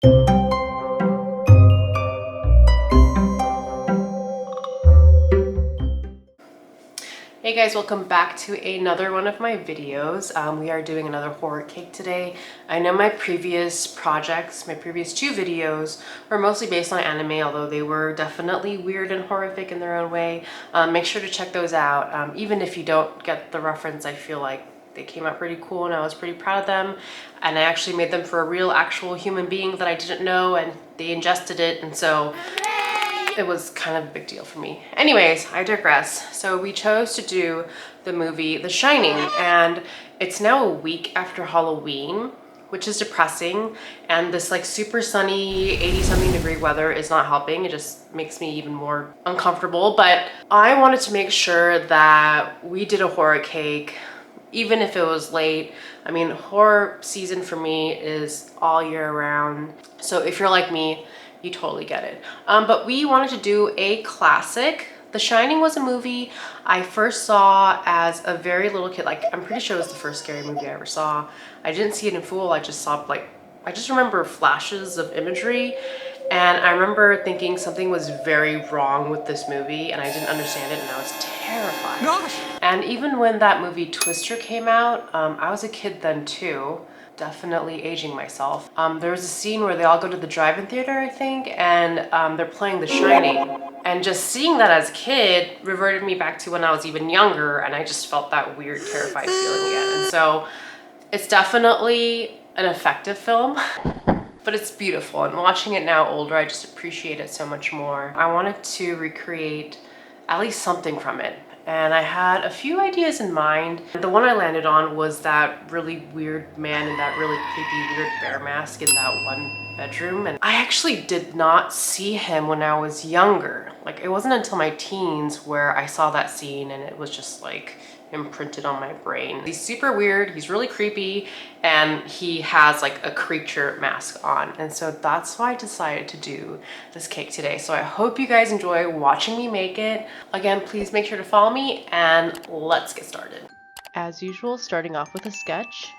Hey guys, welcome back to another one of my videos. We are doing another horror cake today. I know my previous projects, my previous two videos were mostly based on anime, although they were definitely weird and horrific in their own way. Make sure to check those out. Even if you don't get the reference, I feel like they came out pretty cool and I was pretty proud of them. And I actually made them for a real actual human being that I didn't know, and they ingested it, and so it was kind of a big deal for me. Anyways, I digress. So we chose to do the movie The Shining, and it's now a week after Halloween, which is depressing. And this like super sunny 80-something degree weather is not helping. It just makes me even more uncomfortable. But I wanted to make sure that we did a horror cake, even if it was late. I mean, horror season for me is all year round. So if you're like me, you totally get it. But we wanted to do a classic. The Shining was a movie I first saw as a very little kid. Like, I'm pretty sure it was the first scary movie I ever saw. I didn't see it in full. I just saw I just remember flashes of imagery. And I remember thinking something was very wrong with this movie and I didn't understand it and I was terrified. Gosh. And even when that movie Twister came out, I was a kid then too. Definitely aging myself. There was a scene where they all go to the drive-in theater, I think, and they're playing The Shining. And just seeing that as a kid reverted me back to when I was even younger, and I just felt that weird, terrified feeling again. And so it's definitely an effective film, but it's beautiful. And watching it now older, I just appreciate it so much more. I wanted to recreate at least something from it. And I had a few ideas in mind. The one I landed on was that really weird man in that really creepy weird bear mask in that one bedroom. And I actually did not see him when I was younger. Like, it wasn't until my teens where I saw that scene and it was just like imprinted on my brain. He's super weird, he's really creepy, and he has like a creature mask on. And so that's why I decided to do this cake today. So I hope you guys enjoy watching me make it. Again, please make sure to follow me and let's get started. As usual, starting off with a sketch.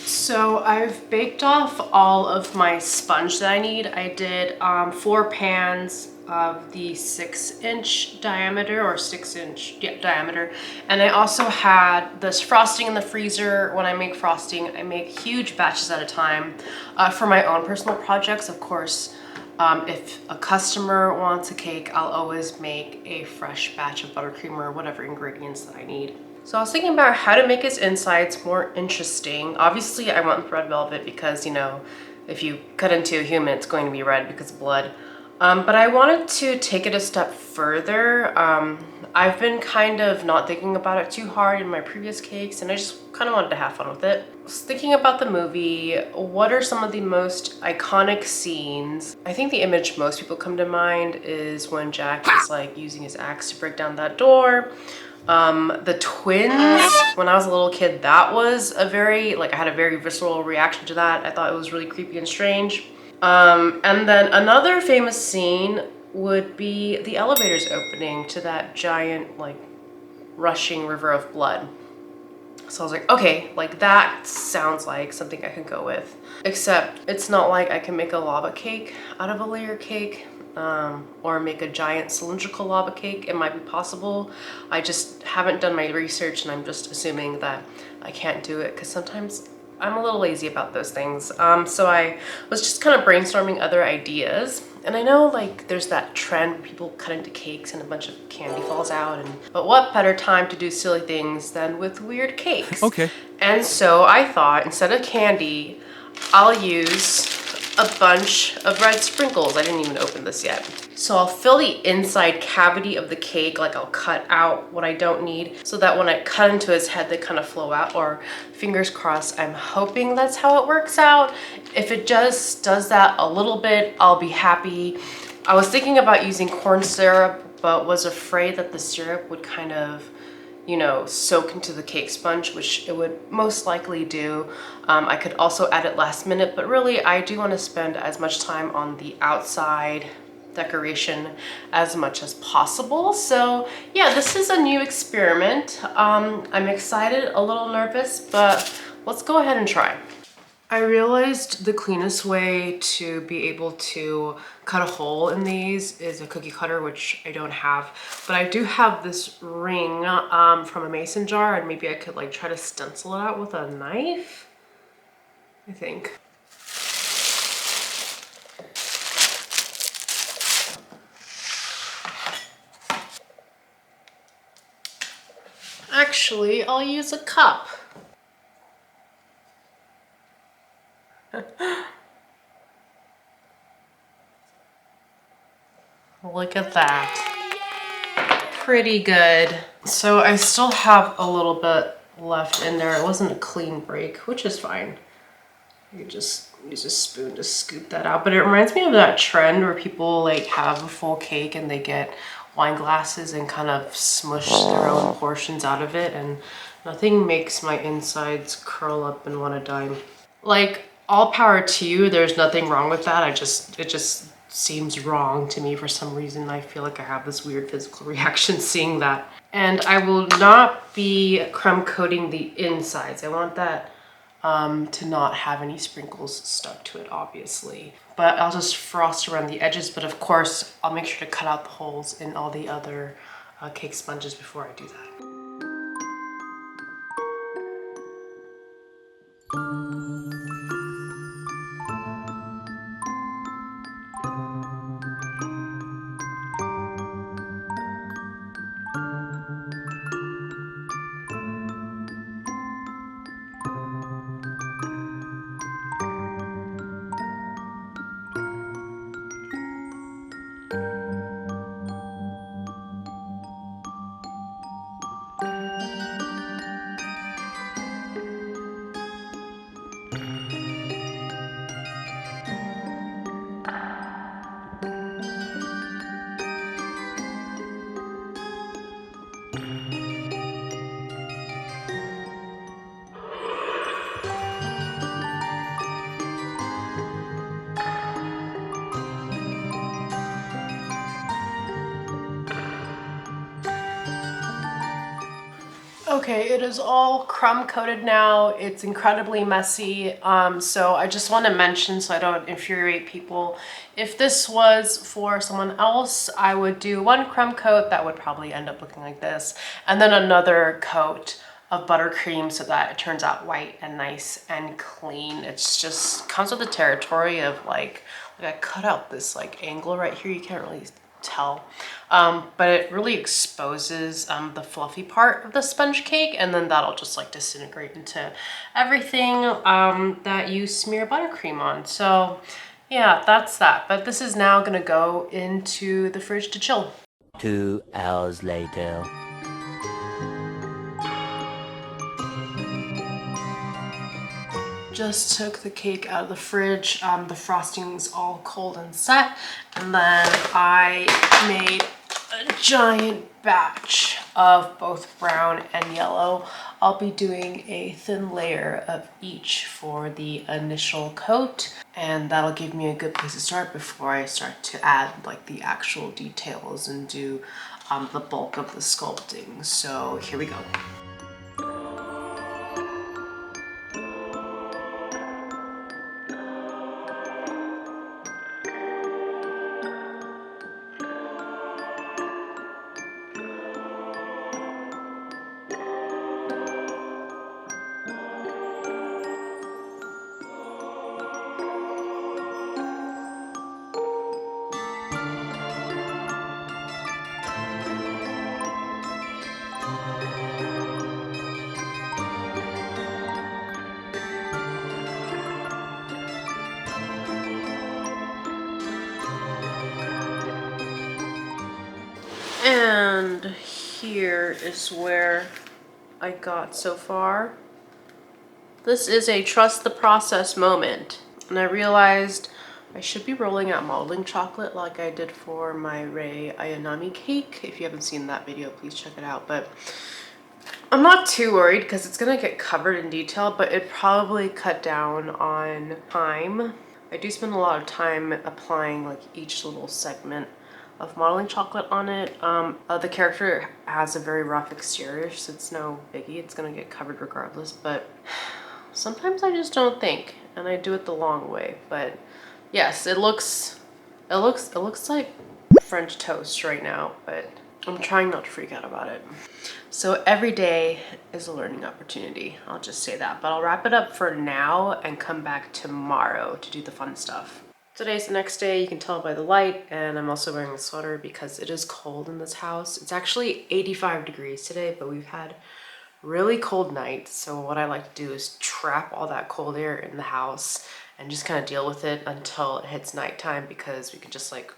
So I've baked off all of my sponge that I need. I did 4 pans of the 6-inch diameter or 6-inch diameter. And I also had this frosting in the freezer. When I make frosting, I make huge batches at a time for my own personal projects. Of course, if a customer wants a cake, I'll always make a fresh batch of buttercream or whatever ingredients that I need. So I was thinking about how to make his insides more interesting. Obviously, I want red velvet because, you know, if you cut into a human, it's going to be red because of blood. But I wanted to take it a step further. I've been kind of not thinking about it too hard in my previous cakes, and I just kind of wanted to have fun with it. I was thinking about the movie. What are some of the most iconic scenes? I think the image most people come to mind is when Jack is like using his axe to break down that door. The twins, when I was a little kid, that was a very, I had a very visceral reaction to that. I thought it was really creepy and strange. And then another famous scene would be the elevators opening to that giant, rushing river of blood. So I was like, okay, that sounds like something I could go with. Except it's not like I can make a lava cake out of a layer cake. Or make a giant cylindrical lava cake. It might be possible. I just haven't done my research and I'm just assuming that I can't do it because sometimes I'm a little lazy about those things. So I was just kind of brainstorming other ideas. And I know there's that trend where people cut into cakes and a bunch of candy falls out. But what better time to do silly things than with weird cakes? Okay. And so I thought instead of candy, I'll use a bunch of red sprinkles. I didn't even open this yet. So I'll fill the inside cavity of the cake, like I'll cut out what I don't need so that when I cut into his head, they kind of flow out, or fingers crossed, I'm hoping that's how it works out. If it just does that a little bit, I'll be happy. I was thinking about using corn syrup, but was afraid that the syrup would kind of, you know, soak into the cake sponge, which it would most likely do. I could also add it last minute, but really I do want to spend as much time on the outside decoration as much as possible. So yeah, this is a new experiment. I'm excited, a little nervous, but let's go ahead and try. I realized the cleanest way to be able to cut a hole in these is a cookie cutter, which I don't have, but I do have this ring from a mason jar, and maybe I could like try to stencil it out with a knife, I think. Actually, I'll use a cup. Look at that. Pretty good. So I still have a little bit left in there. It wasn't a clean break, which is fine. You could just use a spoon to scoop that out. But it reminds me of that trend where people like have a full cake and they get wine glasses and kind of smush their own portions out of it, and nothing makes my insides curl up and want to die. Like, all power to you, there's nothing wrong with that. It just seems wrong to me for some reason. I feel like I have this weird physical reaction seeing that. And I will not be crumb coating the insides. I want that to not have any sprinkles stuck to it, obviously. But I'll just frost around the edges, but of course, I'll make sure to cut out the holes in all the other cake sponges before I do that. Okay, it is all crumb coated now. It's incredibly messy. So I just want to mention, so I don't infuriate people, if this was for someone else, I would do one crumb coat that would probably end up looking like this, and then another coat of buttercream so that it turns out white and nice and clean. It's just comes with the territory of like I cut out this like angle right here. You can't really tell, but it really exposes the fluffy part of the sponge cake, and then that'll just like disintegrate into everything that you smear buttercream on. So yeah, that's that. But this is now gonna go into the fridge to chill. 2 hours later. Just took the cake out of the fridge. The frosting's all cold and set, and then I made a giant batch of both brown and yellow. I'll be doing a thin layer of each for the initial coat, and that'll give me a good place to start before I start to add like the actual details and do the bulk of the sculpting. So here we go. And here is where I got so far. This is a trust the process moment. And I realized I should be rolling out modeling chocolate like I did for my Ray Ayanami cake. If you haven't seen that video, please check it out. But I'm not too worried because it's gonna get covered in detail, but it probably cut down on time. I do spend a lot of time applying like each little segment of modeling chocolate on it. The character has a very rough exterior, so it's no biggie. It's gonna get covered regardless, but sometimes I just don't think, and I do it the long way. But yes, it looks like French toast right now, but I'm trying not to freak out about it. So every day is a learning opportunity. I'll just say that, but I'll wrap it up for now and come back tomorrow to do the fun stuff. Today's the next day, you can tell by the light, and I'm also wearing a sweater because it is cold in this house. It's actually 85 degrees today, but we've had really cold nights. So what I like to do is trap all that cold air in the house and just kind of deal with it until it hits nighttime, because we can just like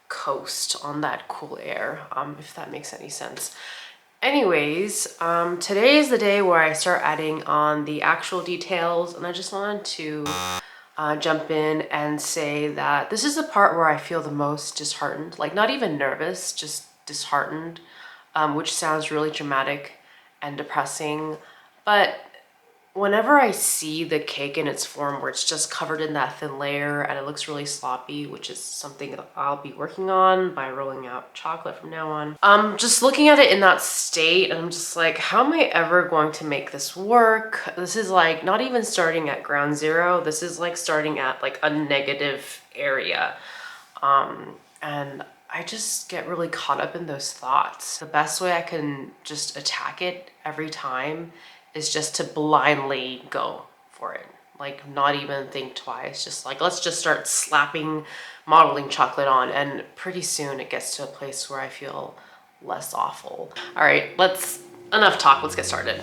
coast on that cool air, if that makes any sense. Anyways, today is the day where I start adding on the actual details, and I just wanted to jump in and say that this is the part where I feel the most disheartened, like not even nervous, just disheartened, which sounds really dramatic and depressing. But whenever I see the cake in its form where it's just covered in that thin layer and it looks really sloppy, which is something that I'll be working on by rolling out chocolate from now on. Just looking at it in that state, and I'm just like, how am I ever going to make this work? This is like not even starting at ground zero. This is like starting at like a negative area. And I just get really caught up in those thoughts. The best way I can just attack it every time is just to blindly go for it. Like not even think twice, just like, let's just start slapping modeling chocolate on, and pretty soon it gets to a place where I feel less awful. All right, enough talk, let's get started.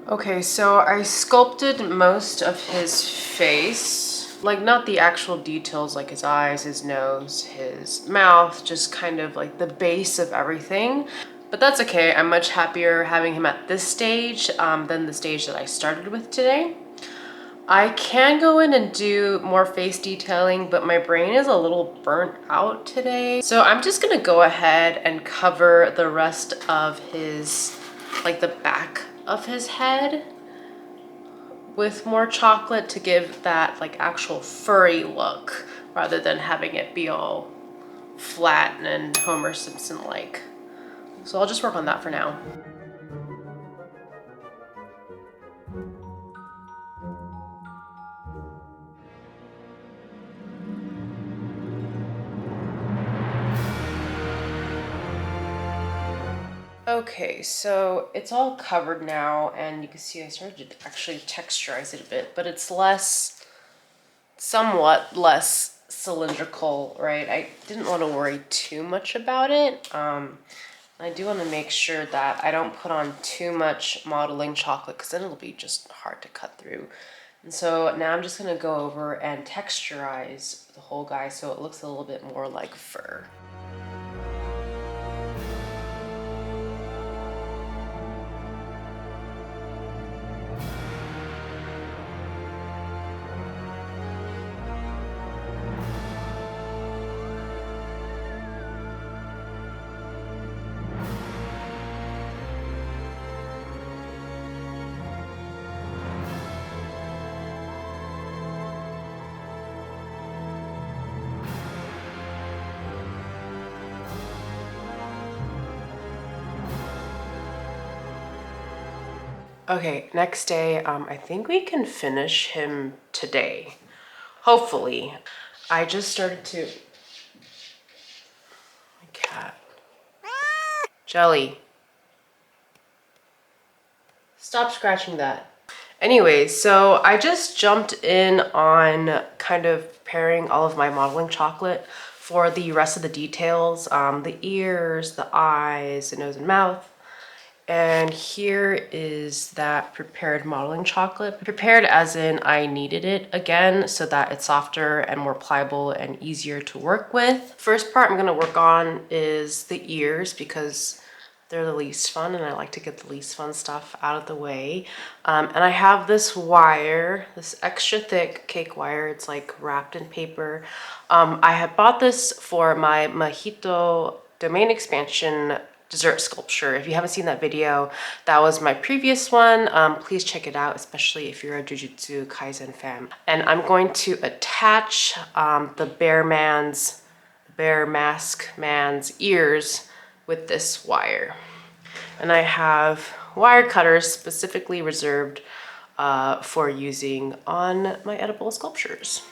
Okay, so I sculpted most of his face, like not the actual details like his eyes, his nose, his mouth, just kind of like the base of everything. But that's okay, I'm much happier having him at this stage than the stage that I started with today. I can go in and do more face detailing, but my brain is a little burnt out today. So I'm just gonna go ahead and cover the rest of his, like the back of his head with more chocolate to give that like actual furry look, rather than having it be all flat and Homer Simpson like. So I'll just work on that for now. Okay, so it's all covered now, and you can see I started to actually texturize it a bit, but it's somewhat less cylindrical, right? I didn't want to worry too much about it. I do want to make sure that I don't put on too much modeling chocolate because then it'll be just hard to cut through. And so now I'm just going to go over and texturize the whole guy so it looks a little bit more like fur. Okay, next day, I think we can finish him today. Hopefully. I just started to... My cat. Jelly. Stop scratching that. Anyway, so I just jumped in on kind of preparing all of my modeling chocolate for the rest of the details. The ears, the eyes, the nose and mouth. And here is that prepared modeling chocolate. Prepared as in I kneaded it again so that it's softer and more pliable and easier to work with. First part I'm gonna work on is the ears because they're the least fun and I like to get the least fun stuff out of the way. And I have this wire, this extra thick cake wire. It's like wrapped in paper. I had bought this for my Mojito domain expansion dessert sculpture. If you haven't seen that video, that was my previous one. Please check it out, especially if you're a Jujutsu Kaisen fan. And I'm going to attach the bear mask man's ears with this wire. And I have wire cutters specifically reserved for using on my edible sculptures.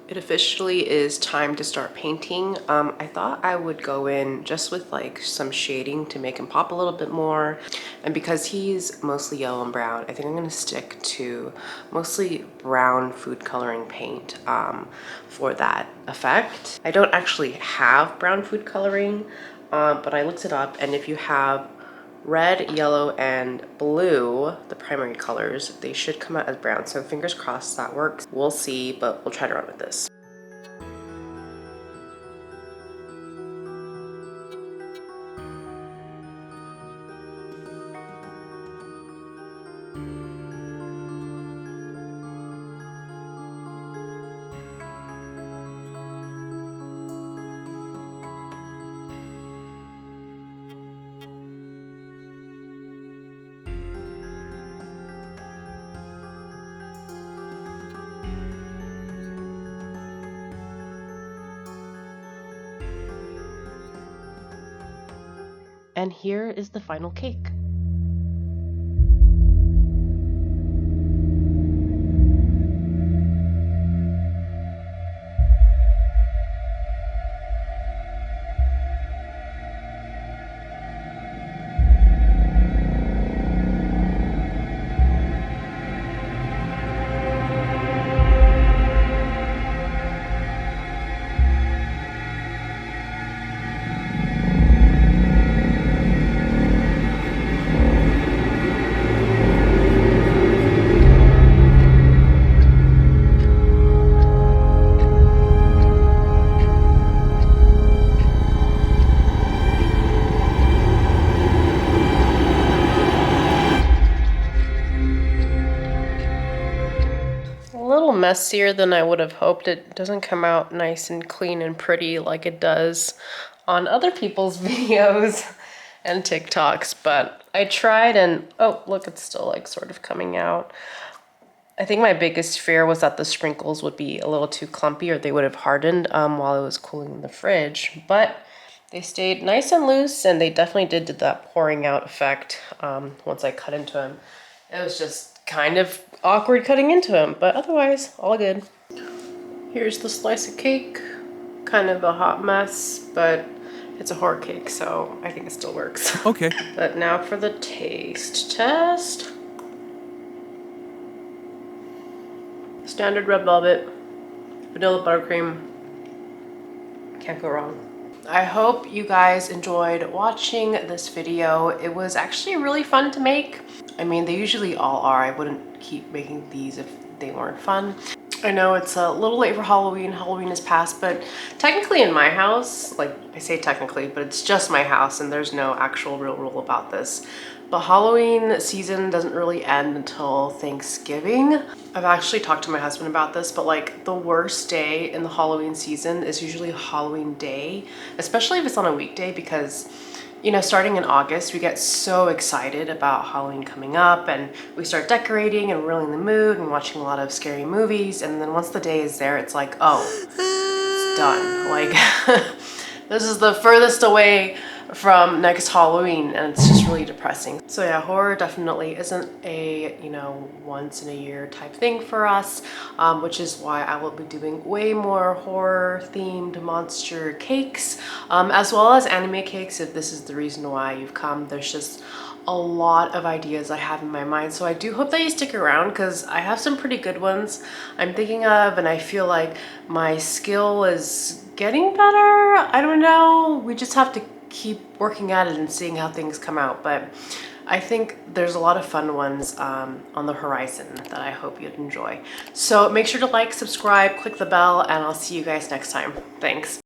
It officially is time to start painting. I thought I would go in just with like some shading to make him pop a little bit more. And because he's mostly yellow and brown, I think I'm gonna stick to mostly brown food coloring paint for that effect. I don't actually have brown food coloring, but I looked it up, and if you have red, yellow, and blue, the primary colors, they should come out as brown. So fingers crossed that works. We'll see, but we'll try to run with this. And here is the final cake. A little messier than I would have hoped. It doesn't come out nice and clean and pretty like it does on other people's videos and TikToks, but I tried and oh, look, it's still like sort of coming out. I think my biggest fear was that the sprinkles would be a little too clumpy or they would have hardened while it was cooling in the fridge, but they stayed nice and loose and they definitely did that pouring out effect once I cut into them. It was just kind of awkward cutting into them, but otherwise all good. Here's the slice of cake. Kind of a hot mess, but it's a horror cake, so I think it still works. Okay. But now for the taste test. Standard red velvet, vanilla buttercream. Can't go wrong. I hope you guys enjoyed watching this video. It was actually really fun to make. I mean, they usually all are. I wouldn't keep making these if they weren't fun. I know it's a little late for Halloween. Halloween is past, but technically in my house, like I say technically, but it's just my house and there's no actual real rule about this. But Halloween season doesn't really end until Thanksgiving. I've actually talked to my husband about this, but like the worst day in the Halloween season is usually Halloween day, especially if it's on a weekday, because you know, starting in August, we get so excited about Halloween coming up and we start decorating and really in the mood and watching a lot of scary movies. And then once the day is there, it's like, oh, it's done. Like, this is the furthest away from next Halloween and it's just really depressing. So yeah, horror definitely isn't a, you know, once in a year type thing for us, which is why I will be doing way more horror themed monster cakes, as well as anime cakes if this is the reason why you've come. There's just a lot of ideas I have in my mind, so I do hope that you stick around because I have some pretty good ones I'm thinking of and I feel like my skill is getting better. I don't know, we just have to keep working at it and seeing how things come out, but I think there's a lot of fun ones on the horizon that I hope you'd enjoy. So make sure to like, subscribe, click the bell, and I'll see you guys next time. Thanks.